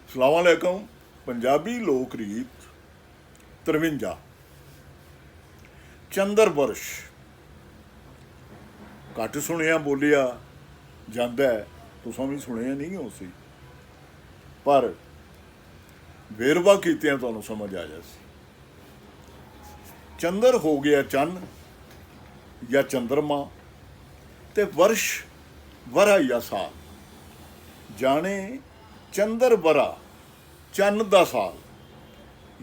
ਸਲਾਮੁਅਲੈਕਮ। ਪੰਜਾਬੀ ਲੋਕ ਰੀਤ 53 ਚੰਦਰ ਵਰਸ਼। ਘੱਟ ਸੁਣਿਆ ਬੋਲਿਆ ਜਾਂਦਾ, ਤੁਸਾਂ ਵੀ ਸੁਣਿਆ ਨਹੀਂ ਹੋ ਸੀ, ਪਰ ਵੇਰਵਾ ਕੀਤਿਆਂ ਤੁਹਾਨੂੰ ਸਮਝ ਆ ਜਾ ਸੀ। ਚੰਦਰ ਹੋ ਗਿਆ ਚੰਨ ਜਾਂ ਚੰਦਰਮਾ, ਤੇ ਵਰਸ਼ ਵਰਾ ਜਾਂ ਸਾਲ। ਜਾਣੇ ਚੰਦਰ ਵਰਾ ਚੰਨ ਦਾ ਸਾਲ,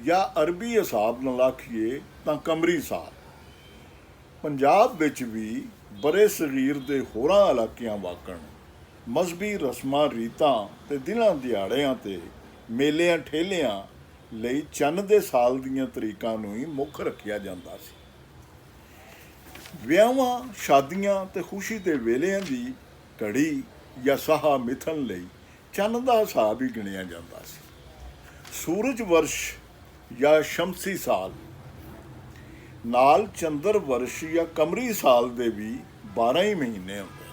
ਜਾਂ ਅਰਬੀ ਹਿਸਾਬ ਨਾਲ ਆਖੀਏ ਤਾਂ ਕਮਰੀ ਸਾਲ। ਪੰਜਾਬ ਵਿੱਚ ਵੀ ਬਰੇ ਸਗੀਰ ਦੇ ਹੋਰਾਂ ਇਲਾਕਿਆਂ ਵਾਕਣ ਮਜ਼ਹਬੀ ਰਸਮਾਂ ਰੀਤਾਂ ਤੇ ਦਿਨਾਂ ਦਿਹਾੜਿਆਂ ਤੇ ਮੇਲਿਆਂ ਠੇਲਿਆਂ ਲਈ ਚੰਨ ਦੇ ਸਾਲ ਦੀਆਂ ਤਰੀਕਾਂ ਨੂੰ ਹੀ ਮੁੱਖ ਰੱਖਿਆ ਜਾਂਦਾ ਸੀ। ਵਿਆਹਾਂ ਸ਼ਾਦੀਆਂ ਤੇ ਖੁਸ਼ੀ ਦੇ ਵੇਲਿਆਂ ਦੀ ਘੜੀ ਜਾਂ ਸਾਹਾ ਮਿਥਣ ਲਈ ਚੰਨ ਦਾ ਹਿਸਾਬ ਹੀ ਗਿਣਿਆ ਜਾਂਦਾ ਸੀ। ਸੂਰਜ ਵਰਸ਼ ਜਾਂ ਸ਼ਮਸੀ ਸਾਲ ਨਾਲ ਚੰਦਰ ਵਰਸ਼ ਜਾਂ ਕਮਰੀ ਸਾਲ ਦੇ ਵੀ 12 ਹੀ ਮਹੀਨੇ ਹੁੰਦੇ।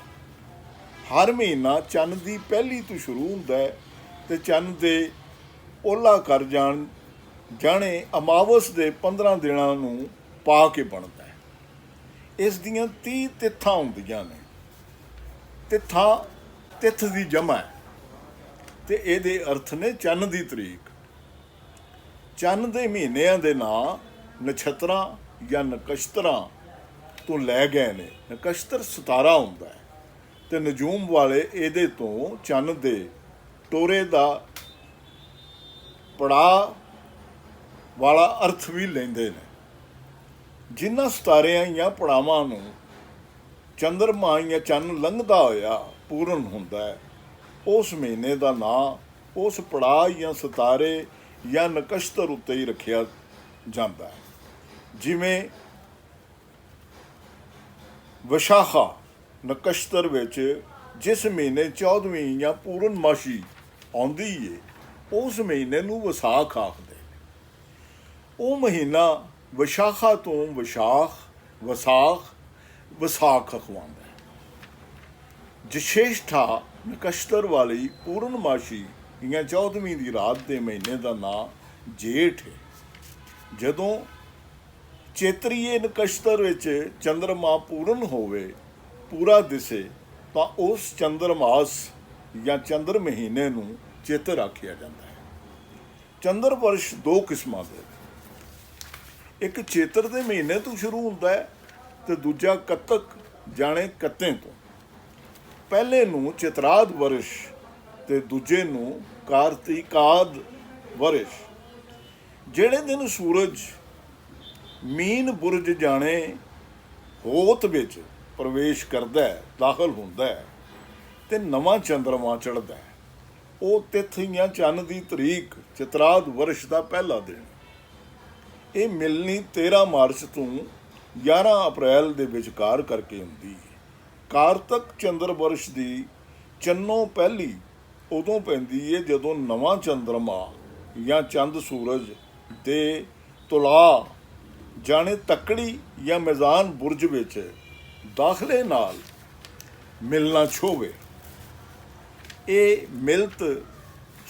ਹਰ ਮਹੀਨਾ ਚੰਨ ਦੀ ਪਹਿਲੀ ਤੋਂ ਸ਼ੁਰੂ ਹੁੰਦਾ ਹੈ ਤੇ ਚੰਨ ਦੇ ਓਲਾ ਕਰ ਜਾਣੇ ਅਮਾਵਸ ਦੇ 15 ਦਿਨਾਂ ਨੂੰ ਪਾ ਕੇ ਬਣਦਾ ਹੈ। ਇਸ ਦੀਆਂ 30 ਤਿੱਥਾਂ ਹੁੰਦੀਆਂ ਨੇ। ਤਿੱਥ ਦੀ ਜਮ੍ਹਾਂ ਹੈ ਤੇ ਇਹਦੇ ਅਰਥ ਨੇ ਚੰਨ ਦੀ ਤਰੀਕ। ਚੰਨ ਦੇ ਮਹੀਨਿਆਂ ਦੇ ਨਾਂ ਨਛੱਤਰਾਂ ਜਾਂ ਨਕਸ਼ਤਰਾਂ ਤੋਂ ਲੈ ਗਏ ਨੇ। ਨਕਸ਼ਤਰ ਸਿਤਾਰਾ ਹੁੰਦਾ ਹੈ ਤੇ ਨਜੂਮ ਵਾਲੇ ਇਹਦੇ ਤੋਂ ਚੰਨ ਦੇ ਟੋਰੇ ਦਾ ਪੜਾਅ ਵਾਲਾ ਅਰਥ ਵੀ ਲੈਂਦੇ ਨੇ। ਜਿਨ੍ਹਾਂ ਸਿਤਾਰਿਆਂ ਜਾਂ ਪੜਾਵਾਂ ਨੂੰ ਚੰਦਰਮਾ ਜਾਂ ਚੰਨ ਲੰਘਦਾ ਹੋਇਆ ਪੂਰਨ ਹੁੰਦਾ ਹੈ, ਉਸ ਮਹੀਨੇ ਦਾ ਨਾਂ ਉਸ ਪੜਾਅ ਜਾਂ ਸਿਤਾਰੇ ਜਾਂ ਨਕਸ਼ਤਰ ਉੱਤੇ ਹੀ ਰੱਖਿਆ ਜਾਂਦਾ ਹੈ। ਜਿਵੇਂ ਵਿਸ਼ਾਖਾ ਨਕਸ਼ਤਰ ਵਿੱਚ ਜਿਸ ਮਹੀਨੇ 14ਵੀਂ ਜਾਂ ਪੂਰਨਮਾਸ਼ੀ ਆਉਂਦੀ ਏ, ਉਸ ਮਹੀਨੇ ਨੂੰ ਵਿਸਾਖ ਆਖਦੇ। ਉਹ ਮਹੀਨਾ ਵਿਸ਼ਾਖਾ ਤੋਂ ਵਿਸਾਖ ਅਖਵਾਉਂਦਾ ਹੈ। ਜਸ਼ੇਸ਼ਠਾ ਨਕਸ਼ਤਰ ਵਾਲੀ ਪੂਰਨਮਾਸ਼ੀ ਜਾਂ 14ਵੀਂ ਦੀ ਰਾਤ ਦੇ ਮਹੀਨੇ ਦਾ ਨਾਂ ਜੇਠ ਹੈ। ਜਦੋਂ ਚੇਤਰੀਏ ਨਕਸ਼ਤਰ ਵਿੱਚ ਚੰਦਰਮਾ ਪੂਰਨ ਹੋਵੇ, ਪੂਰਾ ਦਿਸੇ, ਤਾਂ ਉਸ ਚੰਦਰਮਾਸ ਜਾਂ ਚੰਦਰ ਮਹੀਨੇ ਨੂੰ ਚੇਤਰ ਆਖਿਆ ਜਾਂਦਾ ਹੈ। ਚੰਦਰ ਵਰਸ਼ ਦੋ ਕਿਸਮਾਂ ਦੇ। ਇੱਕ ਚੇਤਰ ਦੇ ਮਹੀਨੇ ਤੋਂ ਸ਼ੁਰੂ ਹੁੰਦਾ ਹੈ ਤੇ ਦੂਜਾ ਕੱਤਕ ਜਾਣੇ ਕੱਤੇ ਤੋਂ। ਪਹਿਲੇ ਨੂੰ ਚਿਤਰਾਦ ਵਰਸ਼ ਤੇ ਦੂਜੇ ਨੂੰ ਕਾਰਤਿਕਾਦ ਵਰਸ਼। ਜਿਹੜੇ ਦਿਨ ਸੂਰਜ ਮੀਨ ਬੁਰਜ ਜਾਣੇ ਹੋਤ ਵਿੱਚ ਪ੍ਰਵੇਸ਼ ਕਰਦਾ ਹੈ, ਦਾਖਲ ਹੁੰਦਾ ਹੈ ਤੇ ਨਵਾਂ ਚੰਦਰਮਾ ਚੜ੍ਹਦਾ ਹੈ, ਉਹ ਤਿੱਥ ਜਾਂ ਚੰਨ ਦੀ ਤਰੀਕ ਚਿਤਰਾਦ ਵਰਸ਼ ਦਾ ਪਹਿਲਾ ਦਿਨ। ਇਹ ਮਿਲਣੀ 13 ਮਾਰਚ ਤੋਂ 11 ਅਪ੍ਰੈਲ ਦੇ ਵਿਚਕਾਰ ਕਰਕੇ ਹੁੰਦੀ ਹੈ। ਕਾਰਤਕ ਚੰਦਰ ਵਰਸ਼ ਦੀ ਚੰਨੋਂ ਪਹਿਲੀ ਉਦੋਂ ਪੈਂਦੀ ਹੈ ਜਦੋਂ ਨਵਾਂ ਚੰਦਰਮਾ ਜਾਂ ਚੰਦ ਸੂਰਜ ਦੇ ਤੁਲਾ ਜਾਣੇ ਤੱਕੜੀ ਜਾਂ ਮੈਜ਼ਾਨ ਬੁਰਜ ਵਿੱਚ ਦਾਖਲੇ ਨਾਲ ਮਿਲਣਾ ਛੋਵੇ। ਇਹ ਮਿਲਤ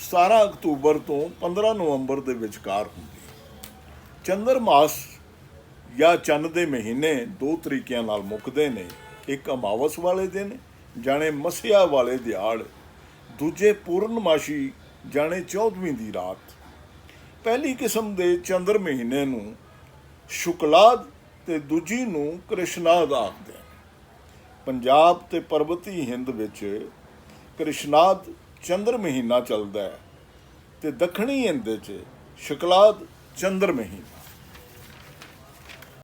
17 ਅਕਤੂਬਰ ਤੋਂ 15 ਨਵੰਬਰ ਦੇ ਵਿਚਕਾਰ ਹੁੰਦੀ। ਚੰਦਰਮਾਸ ਜਾਂ ਚੰਨ ਦੇ ਮਹੀਨੇ ਦੋ ਤਰੀਕਿਆਂ ਨਾਲ ਮੁੱਕਦੇ ਨੇ। ਇੱਕ ਅਮਾਵਸ ਵਾਲੇ ਦਿਨ ਜਾਣੇ ਮੱਸਿਆ ਵਾਲੇ ਦਿਹਾੜ, ਦੂਜੇ ਪੂਰਨਮਾਸ਼ੀ ਜਾਣੇ 14ਵੀਂ ਦੀ ਰਾਤ। ਪਹਿਲੀ ਕਿਸਮ ਦੇ ਚੰਦਰ ਮਹੀਨੇ ਨੂੰ ਸ਼ੁਕਲਾਦ ਤੇ ਦੂਜੀ ਨੂੰ ਕ੍ਰਿਸ਼ਨਾਦ ਆਖਦੇ ਹਨ। ਪੰਜਾਬ ਤੇ ਪਰਬਤੀ ਹਿੰਦ ਵਿੱਚ ਕ੍ਰਿਸ਼ਨਾਦ ਚੰਦਰ ਮਹੀਨਾ ਚੱਲਦਾ ਹੈ ਤੇ ਦੱਖਣੀ ਹਿੰਦ ਵਿੱਚ ਸ਼ੁਕਲਾਦ ਚੰਦਰ ਮਹੀਨਾ।